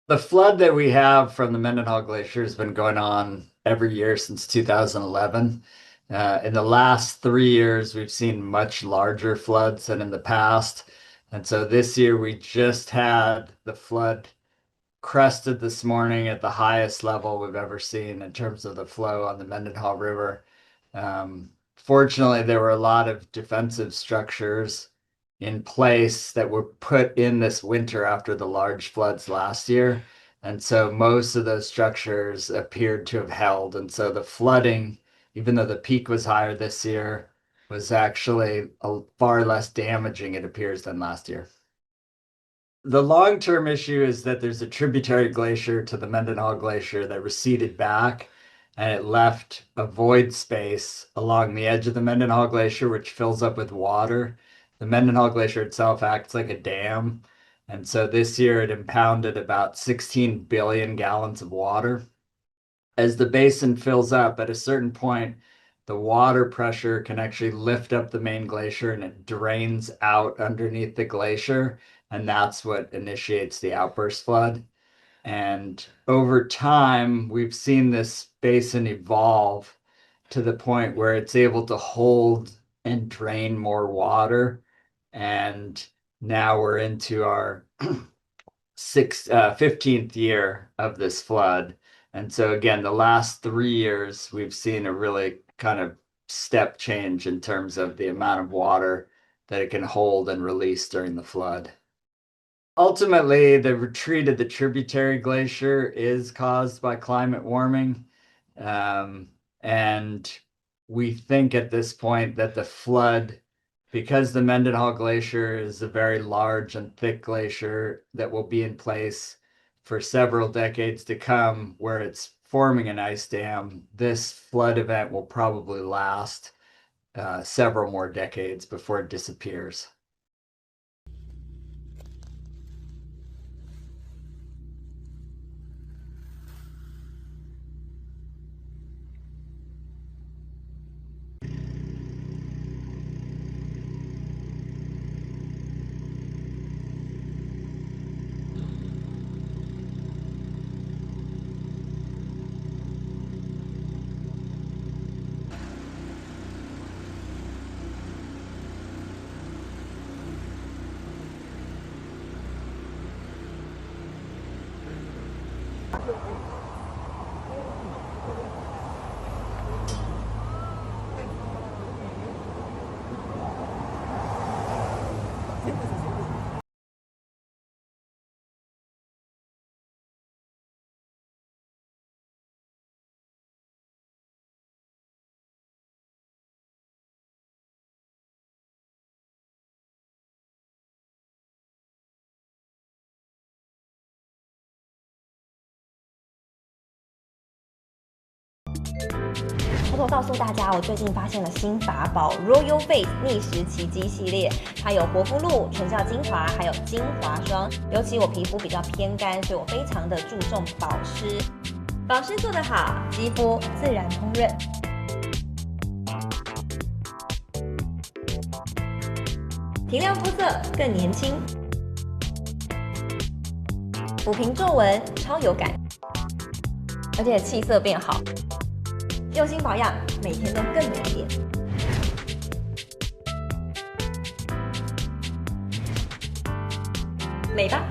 The flood that we have from the Mendenhall Glacier has been going on every year since 2011. In the last 3 years, we've seen much larger floods than in the past. And so this year we just had the flood crested this morning at the highest level we've ever seen in terms of the flow on the Mendenhall River. Fortunately, there were a lot of defensive structures in place that were put in this winter after the large floods last year. And so most of those structures appeared to have held. And so the flooding, even though the peak was higher this year, was actually far less damaging, it appears, than last year. The long-term issue is that there's a tributary glacier to the Mendenhall Glacier that receded back, and it left a void space along the edge of the Mendenhall Glacier, which fills up with water. The Mendenhall Glacier itself acts like a dam, and so this year it impounded about 16 billion gallons of water. As the basin fills up, at a certain point, the water pressure can actually lift up the main glacier and it drains out underneath the glacier, and that's what initiates the outburst flood. And over time, we've seen this basin evolve to the point where it's able to hold and drain more water. And now we're into our 15th year of this flood. And so again, the last 3 years, we've seen a really kind of step change in terms of the amount of water that it can hold and release during the flood. Ultimately, the retreat of the tributary glacier is caused by climate warming. And we think at this point that the flood, because the Mendenhall Glacier is a very large and thick glacier that will be in place for several decades to come, where it's forming an ice dam, this flood event will probably last several more decades before it disappears.偷偷告诉大家，我最近发现了新法宝 Royal Face 逆时奇迹系列，它有活肤露、纯效精华，还有精华霜。尤其我皮肤比较偏干，所以我非常的注重保湿。保湿做得好，肌肤自然烹润。提亮肤色更年轻，抚平皱纹超有感，而且气色变好。用心保养，每天都更美一点。美吧。